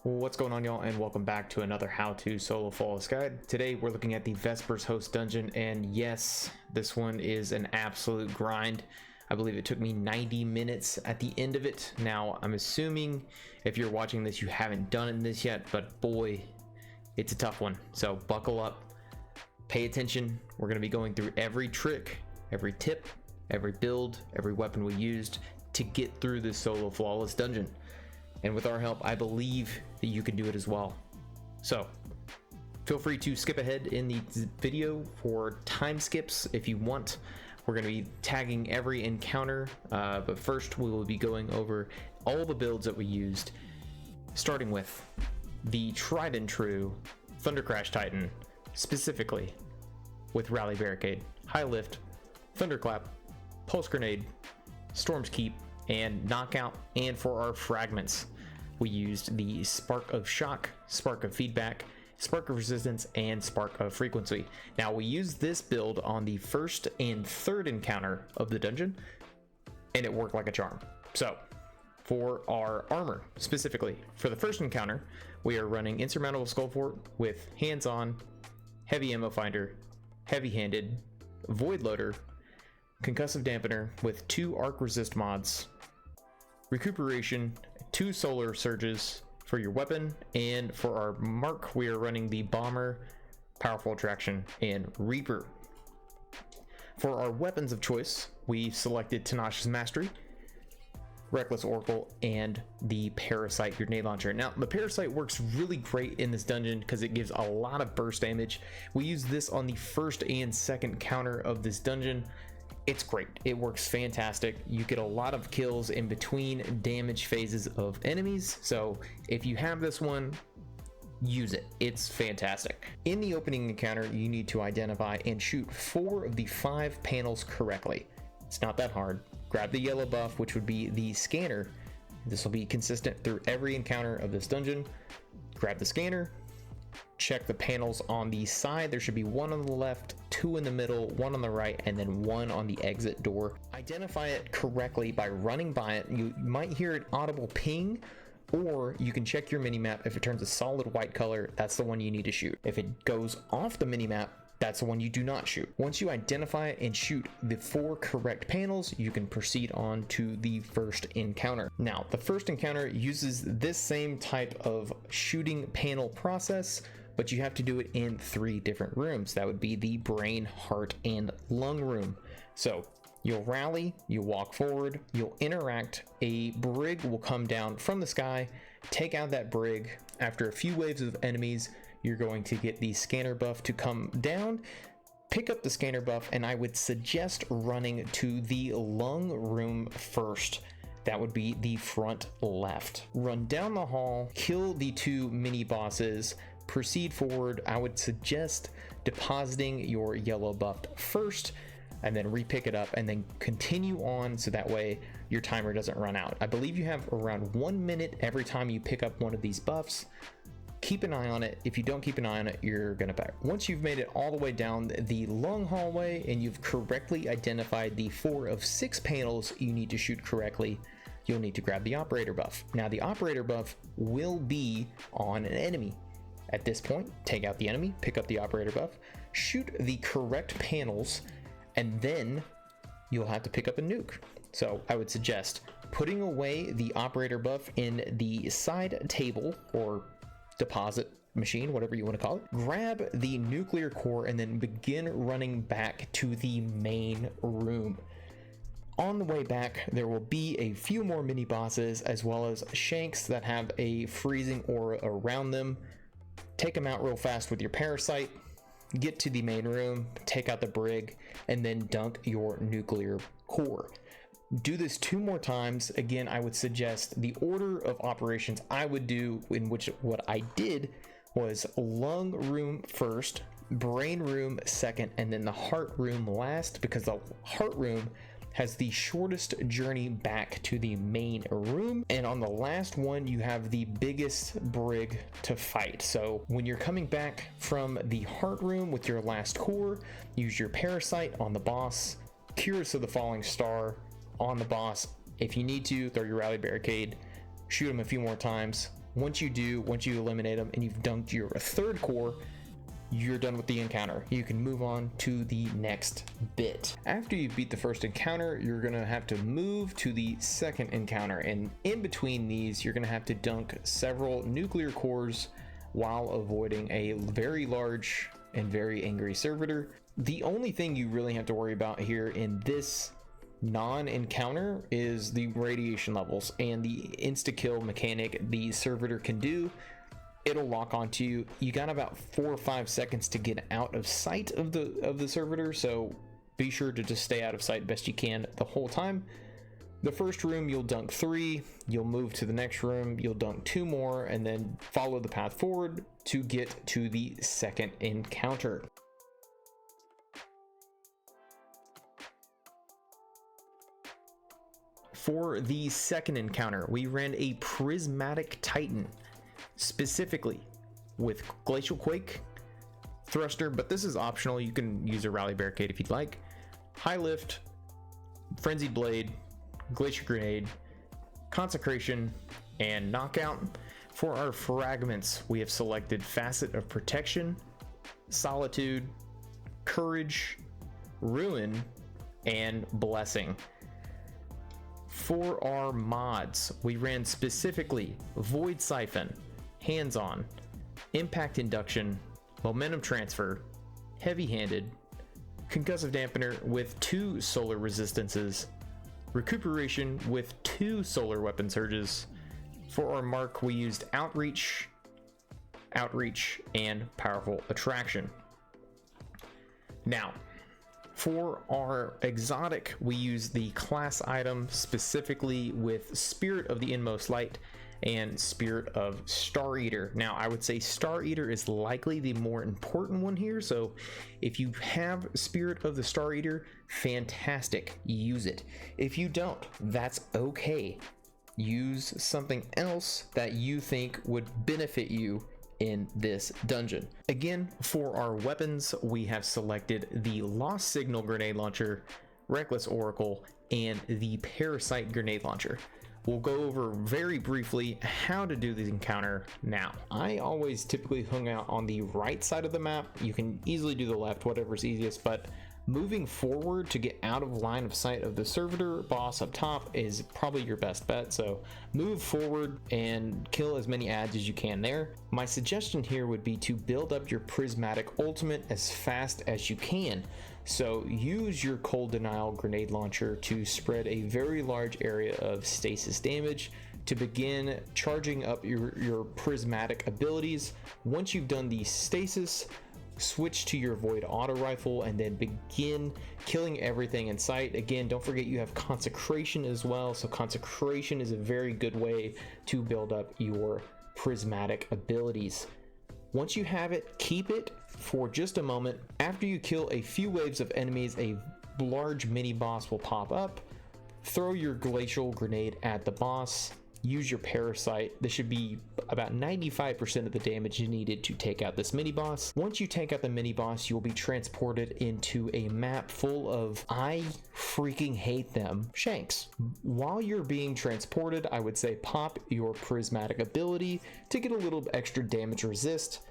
What's going on, y'all, and welcome back to another how-to solo flawless guide. Today we're looking at the Vesper's host dungeon, and yes, this one is an absolute grind. I believe it took me 90 minutes at the end of it. Now I'm assuming if you're watching this you haven't done this yet, but boy, it's a tough one. So buckle up, pay attention. We're going to be going through every trick, every tip, every build, every weapon we used to get through this solo flawless dungeon. And with our help, I believe that you can do it as well. So feel free to skip ahead in the video for time skips if you want. We're going to be tagging every encounter, but first we will be going over all the builds that we used, starting with the tried and true Thunder Crash Titan, specifically with Rally Barricade, High Lift, Thunderclap, Pulse Grenade, Storm's Keep, and Knockout. And for our fragments, we used the Spark of Shock, Spark of Feedback, Spark of Resistance, and Spark of Frequency. Now we used this build on the first and third encounter of the dungeon, and it worked like a charm. So for our armor, specifically for the first encounter, we are running Insurmountable Skullfort with Hands-On, Heavy Ammo Finder, Heavy-Handed, Void Loader, Concussive Dampener with 2 Arc Resist mods, Recuperation, 2 Solar Surges for your weapon, and for our mark we are running the Bomber, Powerful Attraction, and Reaper. For our weapons of choice, we selected Tenacious Mastery, Reckless Oracle, and the Parasite Grenade Launcher. Now the Parasite works really great in this dungeon because it gives a lot of burst damage. We use this on the first and second counter of this dungeon. It's great. It works fantastic. You get a lot of kills in between damage phases of enemies. So if you have this one, use it. It's fantastic. In the opening encounter, you need to identify and shoot 4 of the 5 panels correctly. It's not that hard. Grab the yellow buff, which would be the scanner. This will be consistent through every encounter of this dungeon. Grab the scanner. Check the panels on the side. There should be 1 on the left, 2 in the middle, 1 on the right, and then 1 on the exit door. Identify it correctly by running by it. You might hear an audible ping, or you can check your minimap. If it turns a solid white color, that's the one you need to shoot. If it goes off the minimap, that's the one you do not shoot. Once you identify and shoot the 4 correct panels, you can proceed on to the first encounter. Now, the first encounter uses this same type of shooting panel process, but you have to do it in 3 different rooms. That would be the brain, heart, and lung room. So you'll rally, you'll walk forward, you'll interact, a brig will come down from the sky, take out that brig. After a few waves of enemies, you're going to get the scanner buff to come down, pick up the scanner buff, and I would suggest running to the lung room first. That would be the front left. Run down the hall, kill the 2 mini bosses, proceed forward. I would suggest depositing your yellow buff first and then repick it up and then continue on, so that way your timer doesn't run out. I believe you have around 1 minute every time you pick up one of these buffs. Keep an eye on it. If you don't keep an eye on it, you're gonna back. Once you've made it all the way down the long hallway and you've correctly identified the 4 of 6 panels you need to shoot correctly, you'll need to grab the operator buff. Now the operator buff will be on an enemy. At this point, take out the enemy, pick up the operator buff, shoot the correct panels, and then you'll have to pick up a nuke. So I would suggest putting away the operator buff in the side table or deposit machine, whatever you want to call it. Grab the nuclear core and then begin running back to the main room. On the way back, there will be a few more mini bosses as well as shanks that have a freezing aura around them. Take them out real fast with your parasite, get to the main room, take out the brig, and then dunk your nuclear core. Do this 2 more times. Again, I would suggest the order of operations I would do, in which what I did was lung room first, brain room second, and then the heart room last, because the heart room has the shortest journey back to the main room, and on the last one you have the biggest brig to fight. So when you're coming back from the heart room with your last core, use your parasite on the boss, Curus of the Falling Star on the boss. If you need to, throw your Rally Barricade, shoot him a few more times, Once you eliminate them and you've dunked your third core, you're done with the encounter. You can move on to the next bit. After you beat the first encounter, you're gonna have to move to the second encounter, and in between these you're gonna have to dunk several nuclear cores while avoiding a very large and very angry servitor. The only thing you really have to worry about here in this non-encounter is the radiation levels and the insta-kill mechanic the servitor can do. It'll lock onto you. You got about 4 or 5 seconds to get out of sight of the servitor, so be sure to just stay out of sight best you can the whole time. The first room you'll dunk 3, you'll move to the next room, you'll dunk 2 more, and then follow the path forward to get to the second encounter. For the second encounter, we ran a Prismatic Titan, specifically with Glacial Quake, Thruster, but this is optional. You can use a Rally Barricade if you'd like, High Lift, Frenzied Blade, Glacier Grenade, Consecration, and Knockout. For our fragments, we have selected Facet of Protection, Solitude, Courage, Ruin, and Blessing. For our mods, we ran specifically Void Siphon, Hands-On, Impact Induction, Momentum Transfer, Heavy-Handed, Concussive Dampener with 2 solar resistances, Recuperation with 2 solar weapon surges. For our mark, we used Outreach, and Powerful Attraction. Now, for our exotic, we use the class item specifically with Spirit of the Inmost Light and Spirit of Star Eater. Now, I would say Star Eater is likely the more important one here, so if you have Spirit of the Star Eater, fantastic, use it. If you don't, that's okay. Use something else that you think would benefit you in this dungeon. Again, for our weapons, we have selected the Lost Signal Grenade Launcher, Reckless Oracle, and the Parasite Grenade Launcher. We'll go over very briefly how to do the encounter now. I always typically hung out on the right side of the map. You can easily do the left, whatever's easiest, but moving forward to get out of line of sight of the servitor boss up top is probably your best bet. So move forward and kill as many adds as you can there. My suggestion here would be to build up your Prismatic Ultimate as fast as you can. So use your Cold Denial Grenade Launcher to spread a very large area of stasis damage to begin charging up your prismatic abilities. Once you've done the stasis, switch to your Void Auto Rifle and then begin killing everything in sight. Again, don't forget you have Consecration as well, so Consecration is a very good way to build up your prismatic abilities. Once you have it, keep it for just a moment. After you kill a few waves of enemies, a large mini boss will pop up. Throw your Glacial Grenade at the boss. Use your Parasite. This should be about 95% of the damage needed to take out this mini boss. Once you take out the mini boss, you'll be transported into a map full of, I freaking hate them, shanks. While you're being transported, I would say pop your prismatic ability to get a little extra damage resist.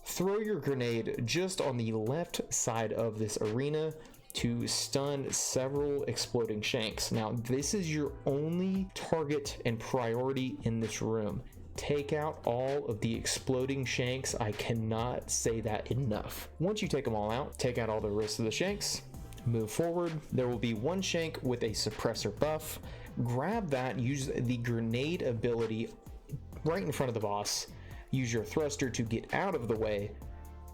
Throw your grenade just on the left side of this arena to stun several exploding shanks. Now, this is your only target and priority in this room. Take out all of the exploding shanks. I cannot say that enough. Once you take them all out, take out all the rest of the shanks, move forward. There will be one shank with a suppressor buff. Grab that, use the grenade ability right in front of the boss. Use your thruster to get out of the way,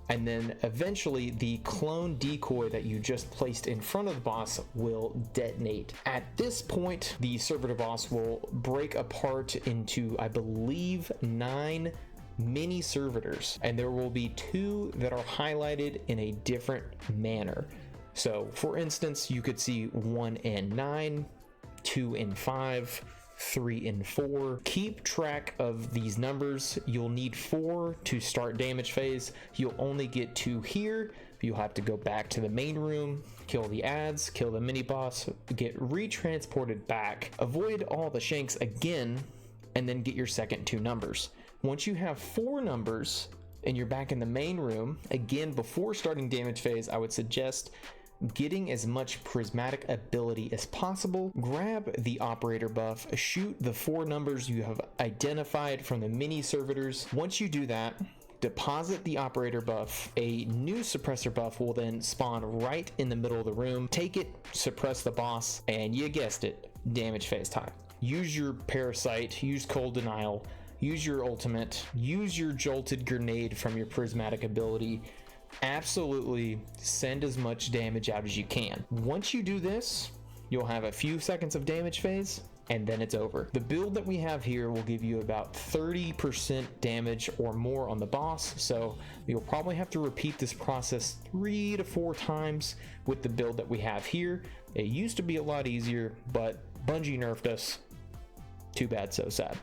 and then eventually the clone decoy that you just placed in front of the boss will detonate. At this point, the servitor boss will break apart into, I believe, 9 mini servitors, and there will be 2 that are highlighted in a different manner. So for instance, you could see 1 and 9, 2 and 5, 3 and 4. Keep track of these numbers. You'll need 4 to start damage phase. You'll only get 2 here. You'll have to go back to the main room, kill the adds, kill the mini boss, get retransported back, avoid all the shanks again, and then get your second 2 numbers. Once you have 4 numbers and you're back in the main room, again, before starting damage phase, I would suggest getting as much prismatic ability as possible. Grab the operator buff, shoot the 4 numbers you have identified from the mini servitors. Once you do that, deposit the operator buff. A new suppressor buff will then spawn right in the middle of the room. Take it, suppress the boss, and you guessed it, damage phase time. Use your parasite, use cold denial, use your ultimate, use your jolted grenade from your prismatic ability. Absolutely send as much damage out as you can. Once you do this, you'll have a few seconds of damage phase, and then it's over. The build that we have here will give you about 30% damage or more on the boss, so you'll probably have to repeat this process 3 to 4 times with the build that we have here. It used to be a lot easier, but Bungie nerfed us. Too bad, so sad.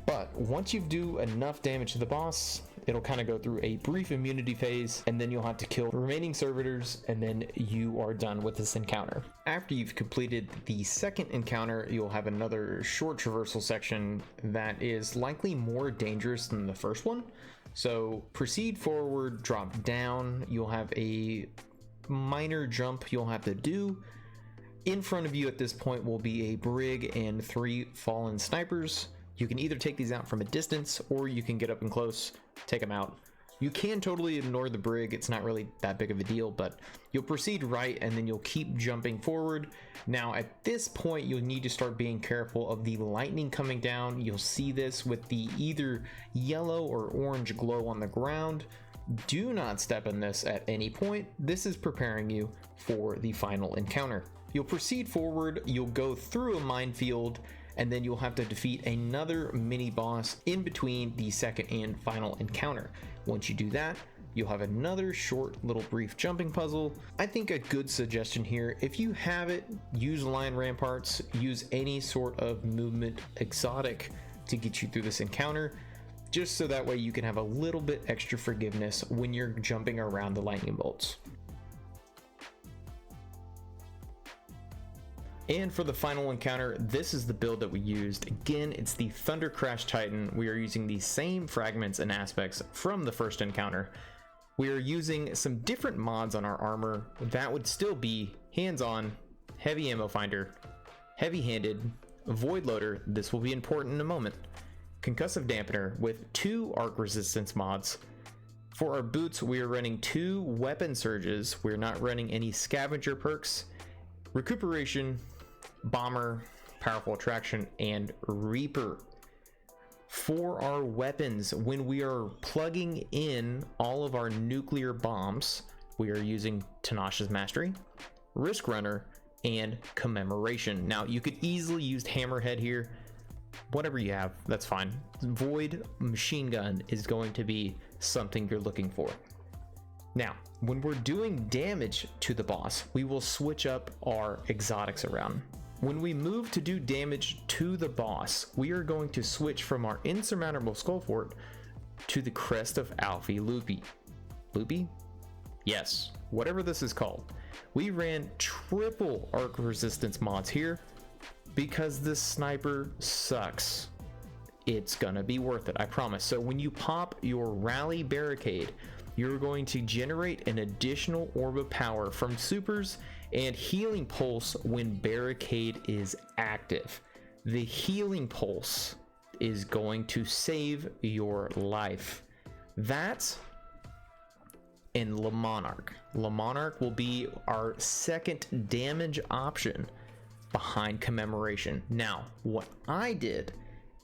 But once you do enough damage to the boss, it'll kind of go through a brief immunity phase, and then you'll have to kill the remaining servitors, and then you are done with this encounter. After you've completed the second encounter, you'll have another short traversal section that is likely more dangerous than the first one. So proceed forward, drop down. You'll have a minor jump you'll have to do. In front of you at this point will be a brig and 3 fallen snipers. You can either take these out from a distance, or you can get up and close, take them out. You can totally ignore the brig, it's not really that big of a deal, but you'll proceed right and then you'll keep jumping forward. Now at this point, you'll need to start being careful of the lightning coming down. You'll see this with the either yellow or orange glow on the ground. Do not step in this at any point. This is preparing you for the final encounter. You'll proceed forward, you'll go through a minefield, and then you'll have to defeat another mini boss in between the second and final encounter. Once you do that, you'll have another short little brief jumping puzzle. I think a good suggestion here, if you have it, use lion ramparts, use any sort of movement exotic to get you through this encounter, just so that way you can have a little bit extra forgiveness when you're jumping around the lightning bolts. And for the final encounter, this is the build that we used. Again, it's the Thunder Crash Titan. We are using the same fragments and aspects from the first encounter. We are using some different mods on our armor. That would still be hands-on, heavy ammo finder, heavy-handed, void loader. This will be important in a moment. Concussive dampener with 2 arc resistance mods. For our boots, we are running 2 weapon surges. We're not running any scavenger perks. Recuperation, bomber, powerful attraction, and reaper. For our weapons, when we are plugging in all of our nuclear bombs, we are using Tenacious Mastery, Risk Runner, and Commemoration. Now you could easily use Hammerhead here. Whatever you have, that's fine. Void Machine Gun is going to be something you're looking for. Now, when we're doing damage to the boss, we will switch up our exotics around. When we move to do damage to the boss, we are going to switch from our insurmountable skull fort to the crest of Alfie Loopy. Loopy? Yes, whatever this is called. We ran triple arc resistance mods here because this sniper sucks. It's gonna be worth it, I promise. So when you pop your rally barricade, you're going to generate an additional orb of power from supers and healing pulse when barricade is active. The healing pulse is going to save your life. That's in Le Monarch. Le Monarch will be our second damage option behind Commemoration. Now, what I did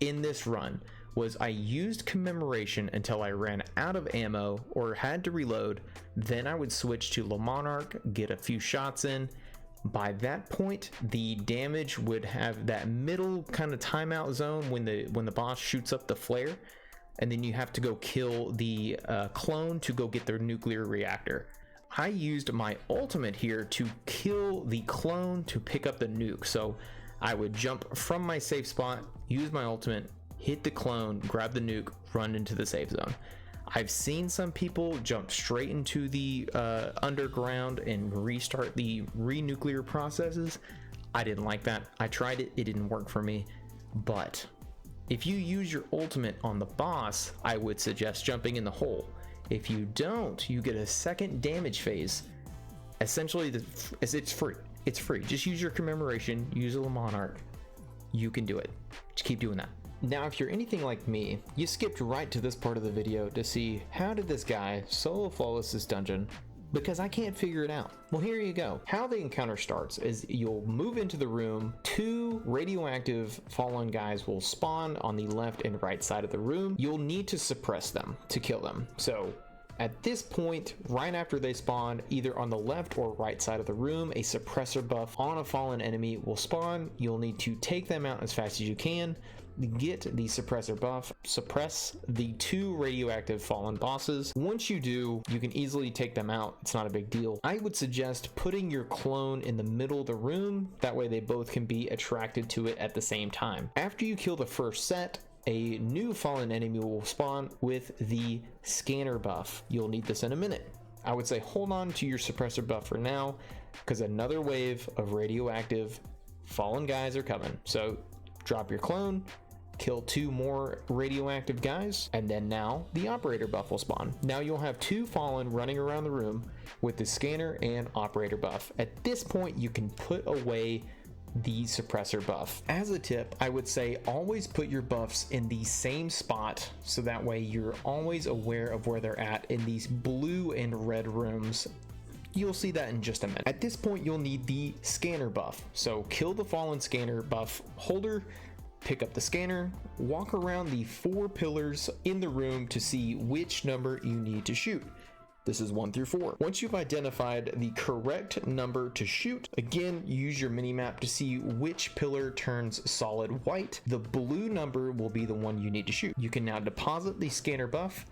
in this run was I used Commemoration until I ran out of ammo or had to reload. Then I would switch to Le Monarch, get a few shots in. By that point, the damage would have that middle kind of timeout zone when the boss shoots up the flare, and then you have to go kill the clone to go get their nuclear reactor. I used my ultimate here to kill the clone to pick up the nuke. So I would jump from my safe spot, use my ultimate, hit the clone, grab the nuke, run into the safe zone. I've seen some people jump straight into the underground and restart the re-nuclear processes. I didn't like that. I tried it, it didn't work for me. But If you use your ultimate on the boss, I would suggest jumping in the hole. If you don't, you get a second damage phase. Essentially, it's free. It's free. Just use your commemoration, use a monarch. You can do it. Just keep doing that. Now, if you're anything like me, you skipped right to this part of the video to see how did this guy solo flawless this dungeon, because I can't figure it out. Well, here you go. How the encounter starts is you'll move into the room, 2 radioactive fallen guys will spawn on the left and right side of the room. You'll need to suppress them to kill them. So at this point, right after they spawn, either on the left or right side of the room, a suppressor buff on a fallen enemy will spawn. You'll need to take them out as fast as you can, get the suppressor buff, suppress the 2 radioactive fallen bosses. Once you do, you can easily take them out. It's not a big deal. I would suggest putting your clone in the middle of the room. That way they both can be attracted to it at the same time. After you kill the first set, a new fallen enemy will spawn with the scanner buff. You'll need this in a minute. I would say hold on to your suppressor buff for now, because another wave of radioactive fallen guys are coming. So drop your clone, kill 2 more radioactive guys, and then now the operator buff will spawn. Now you'll have 2 fallen running around the room with the scanner and operator buff. At this point, you can put away the suppressor buff. As a tip, I would say always put your buffs in the same spot, so that way you're always aware of where they're at in these blue and red rooms. You'll see that in just a minute. At this point, you'll need the scanner buff. So kill the fallen scanner buff holder, pick up the scanner, walk around the 4 pillars in the room to see which number you need to shoot. This is 1 through 4. Once you've identified the correct number to shoot, again, use your mini-map to see which pillar turns solid white. The blue number will be the one you need to shoot. You can now deposit the scanner buff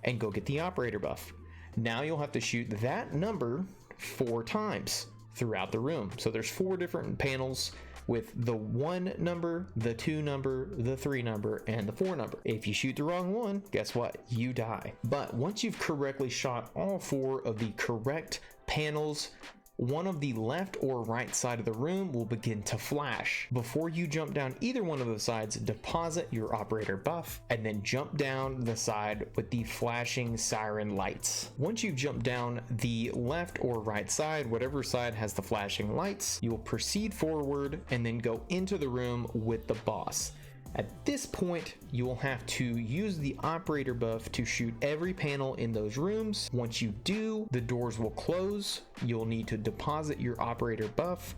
and go get the operator buff. Now you'll have to shoot that number 4 times throughout the room. So there's 4 different panels with the 1 number, the 2 number, the 3 number, and the 4 number. If you shoot the wrong one, guess what? You die. But once you've correctly shot all 4 of the correct panels, one of the left or right side of the room will begin to flash. Before you jump down either one of the sides, deposit your operator buff and then jump down the side with the flashing siren lights. Once you've jumped down the left or right side, whatever side has the flashing lights, you will proceed forward and then go into the room with the boss. At this point, you will have to use the operator buff to shoot every panel in those rooms. Once you do, the doors will close. You'll need to deposit your operator buff,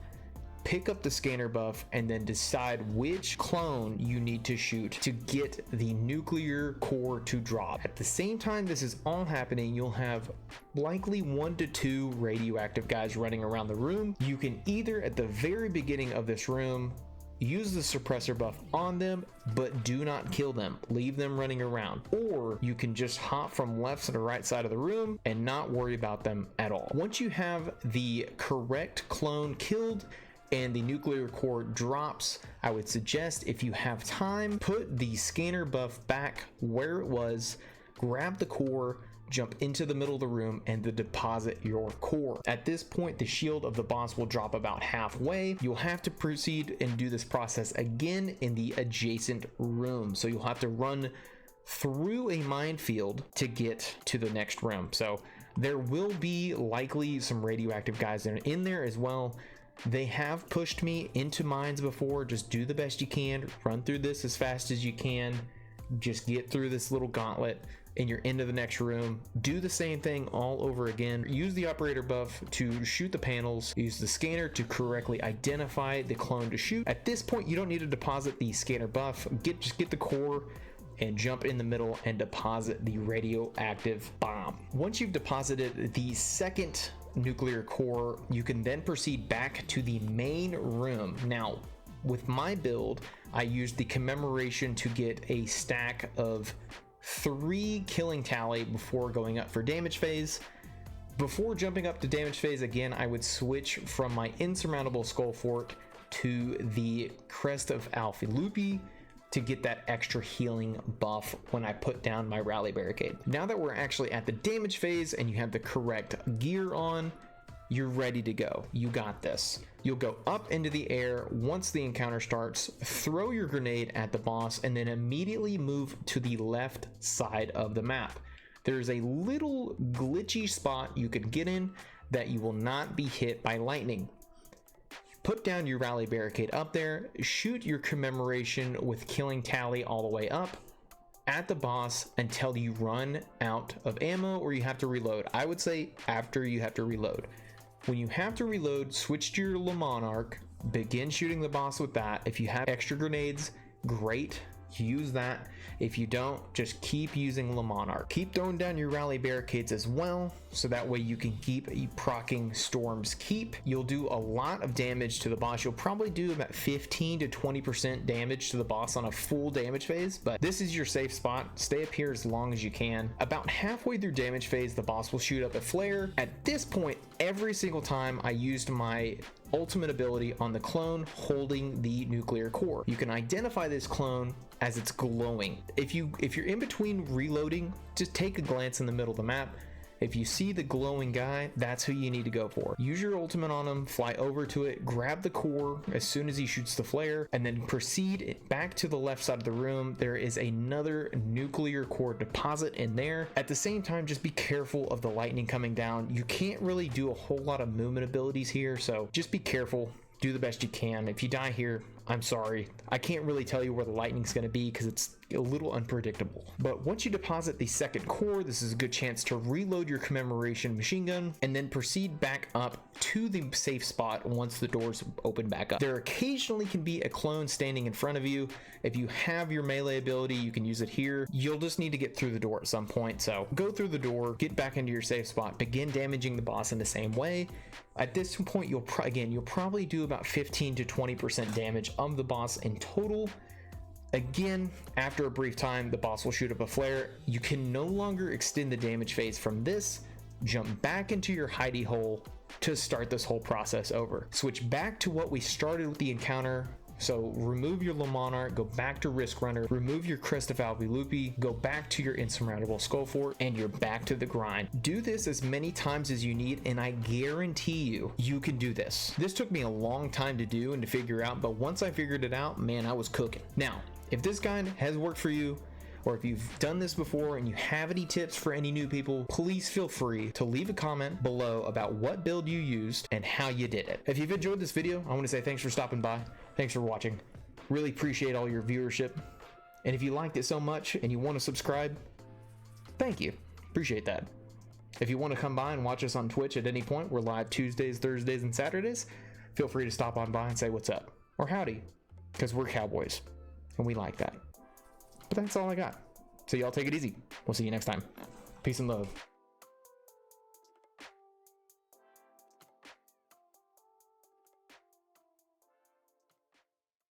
pick up the scanner buff, and then decide which clone you need to shoot to get the nuclear core to drop. At the same time this is all happening, you'll have likely 1 to 2 radioactive guys running around the room. You can either at the very beginning of this room use the suppressor buff on them, but do not kill them. Leave them running around. Or you can just hop from left to the right side of the room and not worry about them at all. Once you have the correct clone killed and the nuclear core drops, I would suggest, if you have time, put the scanner buff back where it was, grab the core, jump into the middle of the room, and deposit your core. At this point, the shield of the boss will drop about halfway. You'll have to proceed and do this process again in the adjacent room. So you'll have to run through a minefield to get to the next room. So there will be likely some radioactive guys in there as well. They have pushed me into mines before. Just do the best you can. Run through this as fast as you can. Just get through this little gauntlet and you're into the next room. Do the same thing all over again. Use the operator buff to shoot the panels. Use the scanner to correctly identify the clone to shoot. At this point, you don't need to deposit the scanner buff. Just get the core and jump in the middle and deposit the radioactive bomb. Once you've deposited the second nuclear core, you can then proceed back to the main room. Now, with my build, I used the commemoration to get a stack of 3 killing tally before going up for damage phase. Before jumping up to damage phase again, I would switch from my insurmountable skull fort to the crest of Alpha Lupi to get that extra healing buff when I put down my rally barricade. Now that we're actually at the damage phase and you have the correct gear on, you're ready to go. You got this. You'll go up into the air once the encounter starts, throw your grenade at the boss, and then immediately move to the left side of the map. There's a little glitchy spot you can get in that you will not be hit by lightning. Put down your rally barricade up there, shoot your commemoration with killing tally all the way up at the boss until you run out of ammo or you have to reload. I would say after you have to reload. When you have to reload, switch to your Le Monarch, begin shooting the boss with that. If you have extra grenades, great, use that. If you don't, just keep using Le Monarch. Keep throwing down your rally barricades as well, so that way you can keep proccing Storm's Keep. You'll do a lot of damage to the boss. You'll probably do about 15 to 20% damage to the boss on a full damage phase, but this is your safe spot. Stay up here as long as you can. About halfway through damage phase, the boss will shoot up a flare. At this point, every single time I used my ultimate ability on the clone holding the nuclear core. You can identify this clone as it's glowing. If you're in between reloading, just take a glance in the middle of the map. If you see the glowing guy, that's who you need to go for. Use your ultimate on him, fly over to it, grab the core as soon as he shoots the flare, and then proceed back to the left side of the room. There is another nuclear core deposit in there. At the same time, just be careful of the lightning coming down. You can't really do a whole lot of movement abilities here, so just be careful. Do the best you can. If you die here, I'm sorry. I can't really tell you where the lightning's going to be because it's a little unpredictable. But once you deposit the second core, this is a good chance to reload your commemoration machine gun and then proceed back up to the safe spot once the doors open back up. There occasionally can be a clone standing in front of you. If you have your melee ability, you can use it here. You'll just need to get through the door at some point. So go through the door, get back into your safe spot, begin damaging the boss in the same way. At this point, you'll probably do about 15 to 20% damage of the boss in total. Again, after a brief time, the boss will shoot up a flare. You can no longer extend the damage phase from this. Jump back into your hidey hole to start this whole process over. Switch back to what we started with the encounter. So remove your Le Monarch, go back to Risk Runner, remove your Crest of Albilupi, go back to your Insurmountable Skull Fort, and you're back to the grind. Do this as many times as you need, and I guarantee you can do this. This took me a long time to do and to figure out, but once I figured it out, man, I was cooking. Now, if this guide has worked for you, or if you've done this before and you have any tips for any new people, please feel free to leave a comment below about what build you used and how you did it. If you've enjoyed this video, I want to say thanks for stopping by. Thanks for watching. Really appreciate all your viewership. And if you liked it so much and you want to subscribe, thank you. Appreciate that. If you want to come by and watch us on Twitch at any point, we're live Tuesdays, Thursdays, and Saturdays. Feel free to stop on by and say what's up or howdy, because we're cowboys and we like that. But that's all I got. So y'all take it easy. We'll see you next time. Peace and love.